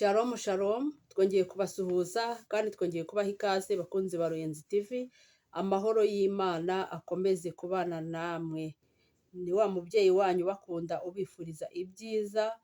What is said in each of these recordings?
Shalom shalom, twongeye kubasuhuza kandi twongeye kubaha ikaze bakunzi ba Ruyenzi TV. Amahoro y'Imana akomeze kubana namwe. Ni wa mubyeyi wanyu bakunda ubifuriza ibyiza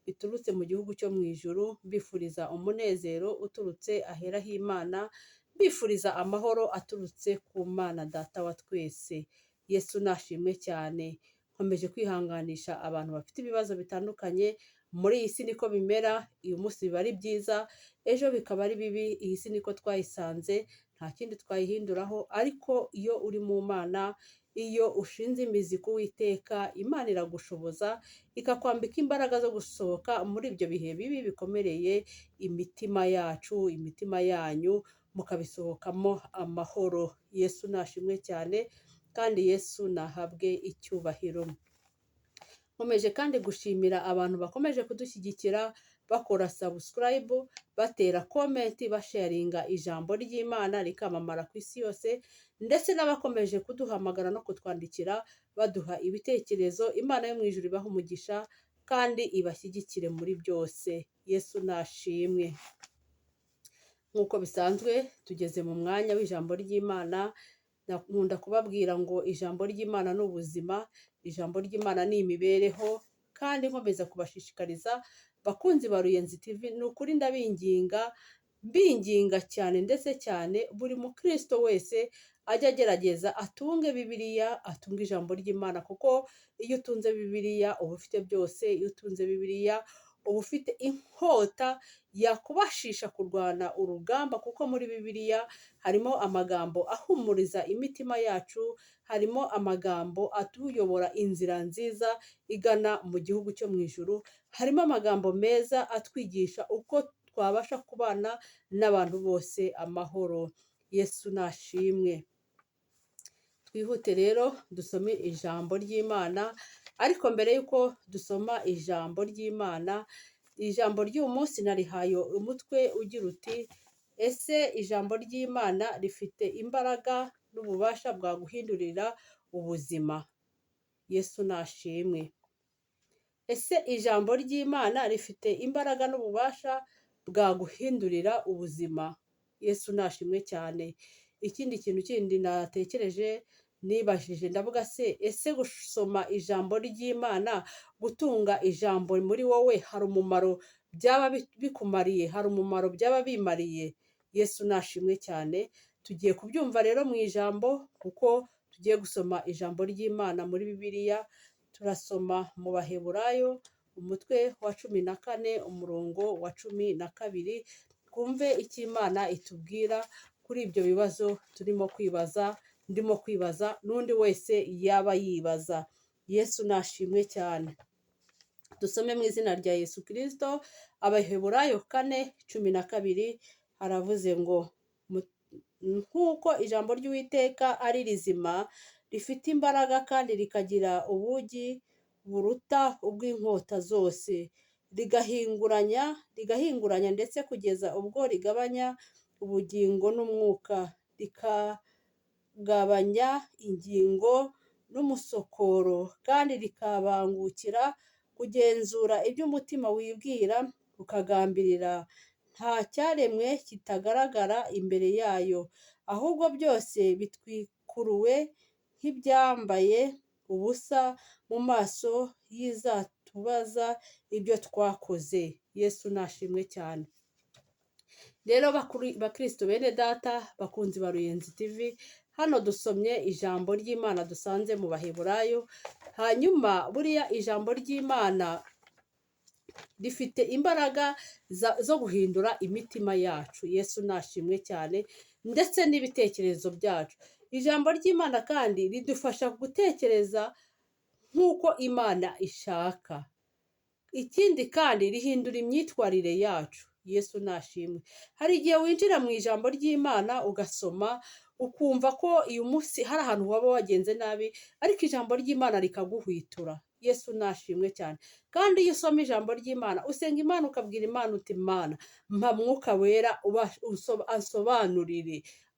biturutse mu gihugu cyo mu ijuru, mbifuriza umunezero uturutse ahera h'Imana, mbifuriza amahoro aturutse ku Mana Data wa twese. Yesu nashimwe cyane. Nkomeje kwihanganisha abantu bafite ibibazo bitandukanye. Muri iyi si niko bimera, uyu munsi biba ari byiza, ejo bikaba ari bibi. Iyi si niko twayisanze, nta kindi twayihinduraho, ariko iyo uri mu Mana, iyo ushinze imizi ku Uwiteka, Imana iragushoboza, ikakwambika imbaraga zo gusohoka muri ibyo bihe bibi bikomereye imitima yacu, imitima yanyu, mukabisohokamo amahoro. Yesu nashimwe cyane kandi Yesu nahabwe icyubahiro. Nkomeje kandi gushimira abantu bakomeje kudushyigikira, bakora subscribe, batera comment, basharinga ijambo ry'Imana rikamamara ku isi yose, ndetse n'abakomeje kuduhamagara no kutwandikira baduha ibitekerezo. Imana yo mu ijuru ibaha umugisha kandi ibashyigikire muri byose. Yesu nashimwe. Nk'uko bisanzwe tugeze mu mwanya w'ijambo ry'Imana. Nkunda kubabwira ngo ijambo ry'Imana ni ubuzima, ijambo ry'Imana ni imibereho, kandi nkomeza kubashishikariza bakunzi ba Ruyenzi TV, ni ukuri mbinginga cyane ndetse cyane buri mukristo wese ajya agerageza atunge Bibiliya, atunge ijambo ry'Imana, kuko iyo utunze Bibiliya uba ufite byose. Iyo utunze Bibiliya uba ufite inkota yakubashisha kurwana urugamba, kuko muri Bibiliya harimo amagambo ahumuriza imitima yacu, harimo amagambo atuyobora inzira nziza igana mu gihugu cyo mu ijuru, harimo amagambo meza atwigisha uko twabasha kubana n'abantu bose amahoro. Yesu nashimwe. Twihute rero dusome ijambo ry'Imana, ariko mbere y'uko dusoma ijambo ry'Imana, ijambo ry'uyu munsi narihaye umutwe ugira uti: ese ijambo ry'Imana rifite imbaraga n'ububasha bwaguhindurira ubuzima? Yesu nashimwe. Ese ijambo ry'Imana rifite imbaraga n'ububasha bwaguhindurira ubuzima? Yesu nashimwe cyane. Ikindi kintu kindi natekereje, nibajije ndavuga ese gusoma ijambo ry'Imana, gutunga ijambo muri wowe, hari umumaro byaba bikumariye, hari umumaro byaba bimariye? Yesu nashimwe cyane. Tugiye kubyumva rero mu ijambo, kuko tugiye gusoma ijambo ry'Imana muri Bibiliya. Turasoma mu Baheburayo umutwe wa 14 umurongo wa 12, twumve icyo Imana itubwira kuri ibyo bibazo ndimo kwibaza, n'undi wese yaba yibaza. Yesu nashimwe cyane. Dusome mu izina rya Yesu Kristo. Abaheburayo 4:12 haravuze ngo: nk'uko ijambo ry'Uwiteka ari rizima, rifite imbaraga kandi rikagira ubugi buruta ubw'inkota zose, rigahinguranya ndetse kugeza ubwo rigabanya ubugingo n'umwuka, rikagabanya ingingo n'umusokoro, kandi rikabangukira kugenzura ibyo umutima wibwira, ukagambirira. Nta cyaremwe kitagaragara imbere yayo, ahubwo byose bitwikuruwe nk'ibyambaye ubusa mu maso y'izatubaza ibyo twakoze. Yesu nashimwe cyane. Rero bakristo bene data, bakunzi ba Ruyenzi TV, hano dusomye ijambo ry'Imana dusanze mu Baheburayo. Hanyuma buriya ijambo ry'Imana rifite imbaraga zo guhindura imitima yacu. Yesu nashimwe cyane, ndetse n'ibitekerezo byacu. Ijambo ry'Imana kandi ridufasha gutekereza nk'uko Imana ishaka. Ikindi kandi rihindura imyitwarire yacu. Yesu nashimwe. Hari igihe winjira mu ijambo ry'Imana ugasoma, ukumva ko uyu munsi hari ahantu waba wagenze nabi, ariko ijambo ry'Imana rikaguhwitura. Yesu nashimwe cyane. Kandi iyo usoma ijambo ry'Imana, usenga Imana ukabwira Imana uti: Mana, mpa Mwuka Wera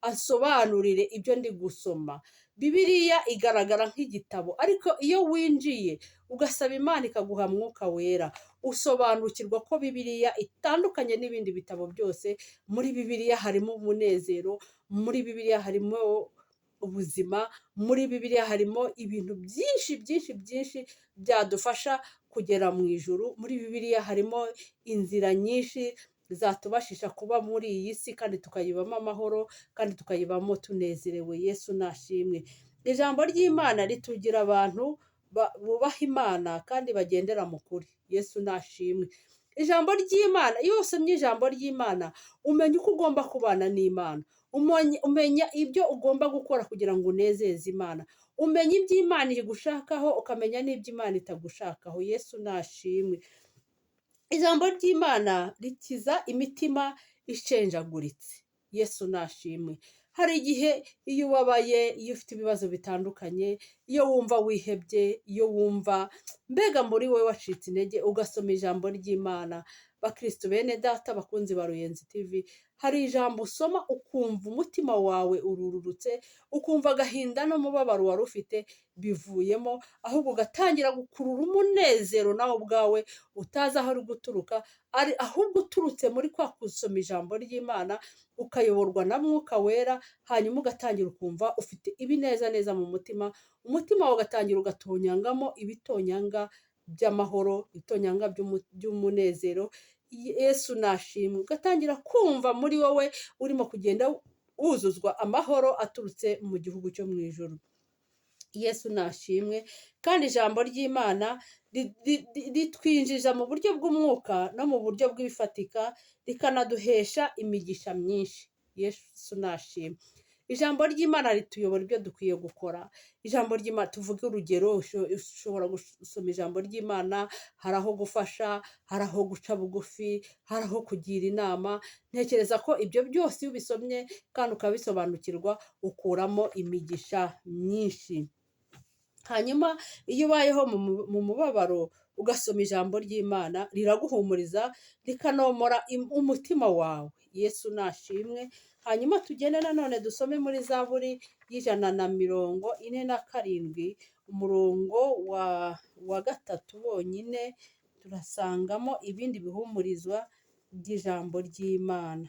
ansobanurire ibyo ndi gusoma. Bibiliya igaragara nk'igitabo, ariko iyo winjiye ugasaba Imana ikaguha Mwuka Wera, usobanukirwa ko Bibiliya itandukanye n'ibindi bitabo byose. Muri Bibiliya harimo umunezero, muri Bibiliya harimo ubuzima, muri Bibiliya harimo ibintu byinshi byinshi byinshi byadufasha kugera mu ijuru. Muri Bibiliya harimo inzira nyinshi zatubashisha kuba muri iyi si kandi tukayibamo amahoro kandi tukayibamo tunezerewe. Yesu nashimwe. Ijambo ry'Imana ritugira abantu bubaha Imana kandi bagendera mu kuri. Yesu nashimwe. Ijambo ry'Imana, iyo usomye ijambo ry'Imana umenya uko ugomba kubana n'Imana, umenya ibyo ugomba gukora kugira ngo unezeze Imana, umenya ibyo Imana igushakaho ukamenya n'ibyo Imana itagushakaho. Yesu nashimwe. Ijambo ry'Imana rikiza imitima ishenjaguritse. Yesu nashimwe. Hari igihe iyo ubabaye, iyo ufite ibibazo bitandukanye, iyo wumva wihebye, iyo wumva mbega muri wowe wacitse intege, ugasoma ijambo ry'Imana. Bakristo bene data bakunzi ba Ruyenzi TV, hari ijambo usoma ukumva umutima wawe ururutse, ukumva agahinda n'umubabaro wari ufite bivuyemo, ahubwo ugatangira gukurura umunezero nawe ubwawe utazi aho uri guturuka, ahubwo uturutse muri kwa gusoma ijambo ry'Imana, ukayoborwa na Mwuka Wera, hanyuma ugatangira ukumva ufite ibinezaneza mu mutima, umutima wawe ugatangira ugatonyangamo ibitonyanga by'amahoro, ibitonyanga by'umunezero. Yesu nashimwe. Ugatangira kumva muri wowe urimo kugenda wuzuzwa amahoro aturutse mu gihugu cyo mu ijuru. Yesu nashimwe. Kandi ijambo ry'Imana ritwinjiza mu buryo bw'umwuka no mu buryo bw'ibifatika, rikanaduhesha imigisha myinshi. Yesu nashimwe. Ijambo ry'Imana rituyobora ibyo dukwiye gukora. Ijambo ry'Imana, tuvuge urugero, ushobora gusoma ijambo ry'Imana, hari aho gufasha, hari aho guca bugufi, hari aho kugira inama. Ntekereza ko ibyo byose iyo ubisomye kandi ukabisobanukirwa ukuramo imigisha myinshi. Hanyuma iyo ubayeho mu mubabaro ugasoma ijambo ry'Imana, riraguhumuriza rikanomora umutima wawe. Yesu nashimwe. Hanyuma tugende nanone dusome muri Zaburi y'147 umurongo wa 3 wonyine, turasangamo ibindi bihumurizwa by'ijambo ry'Imana.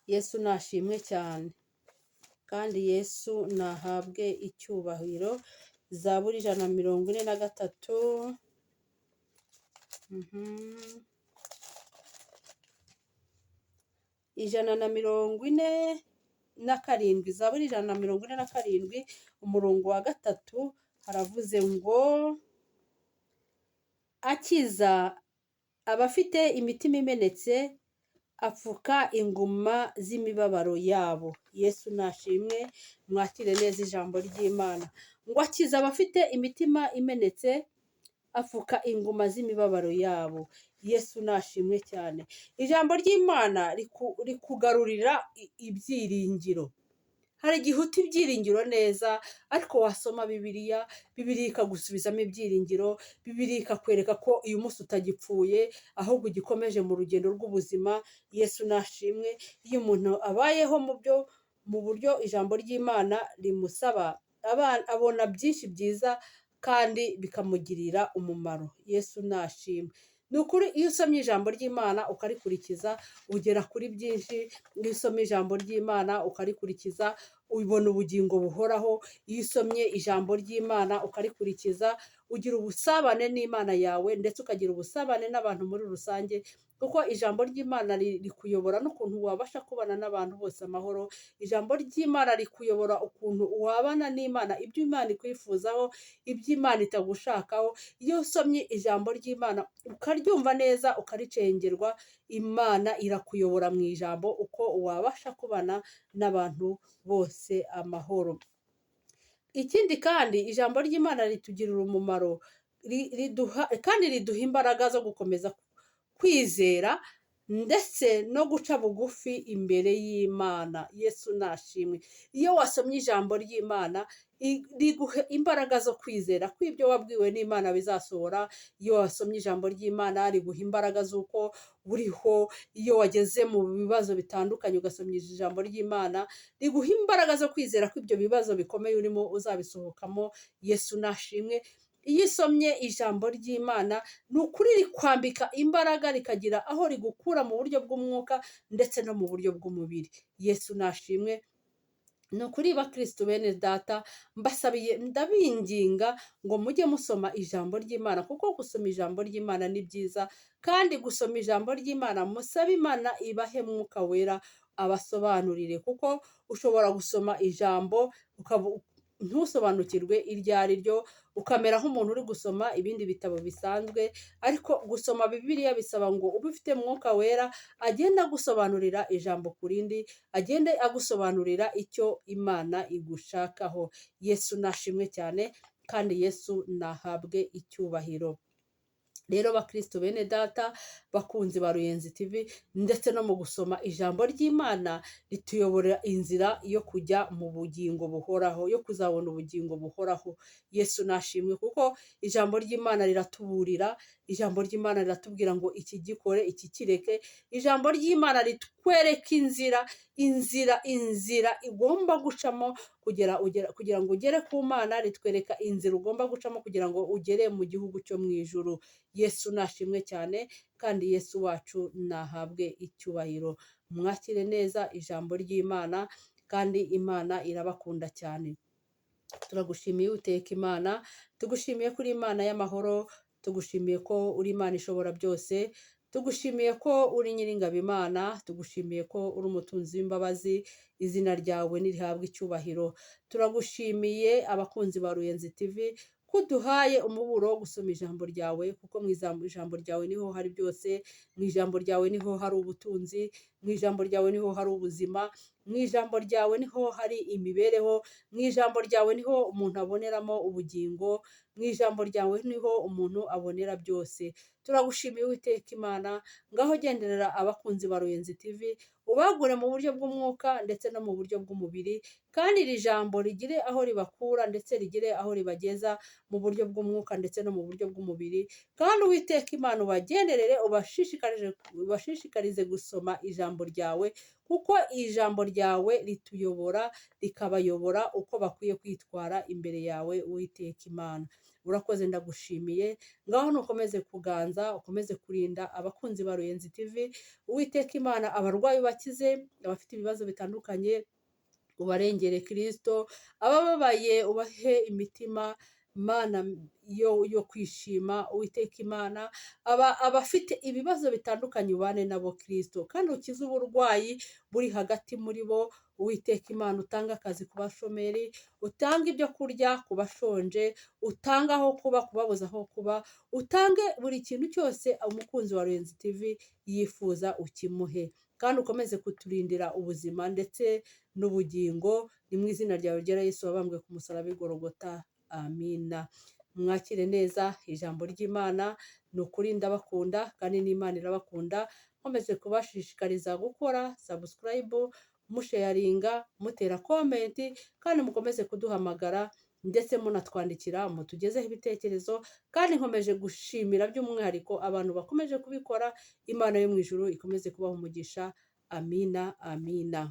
Yesu nashimwe cyane kandi Yesu nahabwe icyubahiro. Zaburi 143 147. Zaburi 147 umurongo wa 3 haravuze ngo, akiza abafite imitima imenetse, apfuka inguma z'imibabaro yabo. Yesu nashimwe. Mwakire neza ijambo ry'Imana. Ngo akiza abafite imitima imenetse, apfuka inguma z'imibabaro yabo. Yesu nashimwe cyane. Ijambo ry'Imana rikugarurira ibyiringiro. Hari igihe uta ibyiringiro neza, ariko wasoma Bibiliya ikagusubizamo ibyiringiro, Bibiliya ikakwereka ko uyu munsi utagipfuye, ahubwo ugikomeje mu rugendo rw'ubuzima. Yesu nashimwe. Iyo umuntu abayeho mu buryo ijambo ry'Imana rimusaba, abona byinshi byiza kandi bikamugirira umumaro. Yesu nashimwe. Ni ukuri iyo usomye ijambo ry'Imana ukarikurikiza ugera kuri byinshi. Iyo usomye ijambo ry'Imana ukarikurikiza ubona ubugingo buhoraho. Iyo usomye ijambo ry'Imana ukarikurikiza ugira ubusabane n'Imana yawe, ndetse ukagira ubusabane n'abantu muri rusange, kuko ijambo ry'Imana rikuyobora n'ukuntu wabasha kubana n'abantu bose amahoro. Ijambo ry'Imana rikuyobora ukuntu wabana n'Imana, ibyo Imana ikwifuzaho, ibyo Imana itagushakaho. Iyo usomye ijambo ry'Imana ukaryumva neza ukaricengerwa, Imana irakuyobora mu ijambo uko wabasha kubana n'abantu bose amahoro. Ikindi kandi ijambo ry'Imana ritugirira umumaro, kandi riduha imbaraga zo gukomeza kwizera ndetse no guca bugufi imbere y'Imana. Yesu nashimwe. Iyo wasomye ijambo ry'Imana riguhe imbaraga zo kwizera ko ibyo wabwiwe n'Imana bizasohora. Iyo wasomye ijambo ry'Imana riguha imbaraga z'uko uriho, iyo wageze mu bibazo bitandukanye ugasomya ijambo ry'Imana riguha imbaraga zo kwizera ko ibyo bibazo bikomeye urimo uzabisohokamo. Yesu nashimwe. Iyo usomye ijambo ry'Imana ni ukuri rikwambika imbaraga rikagira aho rigukura mu buryo bw'umwuka ndetse no mu buryo bw'umubiri. Yesu nashimwe. Ni ukuri bakristo bene data, mbasabiye ndabinginga ngo mujye musoma ijambo ry'Imana, kuko gusoma ijambo ry'Imana ni byiza, kandi gusoma ijambo ry'Imana musabe Imana ibahe Mwuka Wera abasobanurire, kuko ushobora gusoma ijambo ntusobanukirwe iryo ari ryo, ukamera nk'umuntu uri gusoma ibindi bitabo bisanzwe. Ariko gusoma Bibiliya bisaba ngo ube ufite Mwuka Wera agenda agusobanurira ijambo ku rindi, agende agusobanurira icyo Imana igushakaho. Yesu nashimwe cyane, kandi Yesu nahabwe icyubahiro. Rero bakristo bene data, bakunzi ba Ruyenzi TV, ndetse no mu gusoma ijambo ry'Imana rituyobora inzira yo kujya mu bugingo buhoraho, yo kuzabona ubugingo buhoraho. Yesu nashimwe, kuko ijambo ry'Imana riratuburira, ijambo ry'Imana riratubwira ngo iki gikore, iki kireke. Ijambo ry'Imana ritwereka inzira igomba gucamo kugira ngo ugere ku Mana, ritwereka inzira ugomba gucamo kugira ngo ugere mu gihugu cyo mu ijuru. Yesu nashimwe cyane, kandi Yesu wacu nahabwe icyubahiro. Mwakire neza ijambo ry'Imana, kandi Imana irabakunda cyane. Turagushimiye Uwiteka Imana, tugushimiye kuri Imana y'amahoro, tugushimiye ko uri Imana ishobora byose, tugushimiye ko uri Nyiringabo Imana, tugushimiye ko uri umutunzi w'imbabazi. Izina ryawe nirihabwe icyubahiro. Turagushimiye abakunzi ba Ruyenzi TV ko duhaye umuburo wo gusoma ijambo ryawe, kuko mu ijambo ryawe niho hari byose. Mu ijambo ryawe niho hari ubutunzi, mu ijambo ryawe niho hari ubuzima, mu ijambo ryawe niho hari imibereho, mu ijambo ryawe niho umuntu aboneramo ubugingo, mu ijambo ryawe niho umuntu abonera byose. Turagushimiye Uwiteka Imana, ngaho genderera abakunzi ba Ruyenzi TV, ubagure mu buryo bw'umwuka ndetse no mu buryo bw'umubiri, kandi iri jambo rigire aho ribakura ndetse rigire aho ribageza mu buryo bw'umwuka ndetse no mu buryo bw'umubiri. Kandi Uwiteka Imana ubagenderere, ubashishikarize gusoma ijambo ryawe, kuko ijambo ryawe rituyobora, rikabayobora uko bakwiye kwitwara imbere yawe. Uwiteka Imana urakoze, ndagushimiye. Ngaho nukomeze kuganza, ukomeze kurinda abakunzi ba Ruyenzi TV. Uwiteka Imana abarwayi bakize, abafite ibibazo bitandukanye ubarengere Kristo, abababaye ubahe imitima Mana yo kwishima. Uwiteka Imana abafite ibibazo bitandukanye ubane nabo Kristo, kandi ukize uburwayi buri hagati muri bo. Uwiteka Imana utanga akazi ku bashomeri, utanga ibyo kurya ku bashonje, utanga aho kuba kubabuza aho kuba, utange buri kintu cyose umukunzi wa Ruyenzi TV yifuza ukimuhe, kandi ukomeze kuturindira ubuzima ndetse n'ubugingo. Ni mu izina ryawe ryera Yesu wabambwe ku musaraba i Golgota. Amina. Mwakire neza ijambo ry'Imana. Ni ukuri ndabakunda, kandi n'Imana irabakunda. Nkomeze kubashishikariza gukora subscribe, musharinga, mutera comment, kandi mukomeze kuduhamagara ndetse munatwandikira mutugezeho ibitekerezo. Kandi nkomeje gushimira by'umwihariko abantu bakomeje kubikora. Imana yo mu ijuru ikomeze kubaha umugisha. Amina, amina.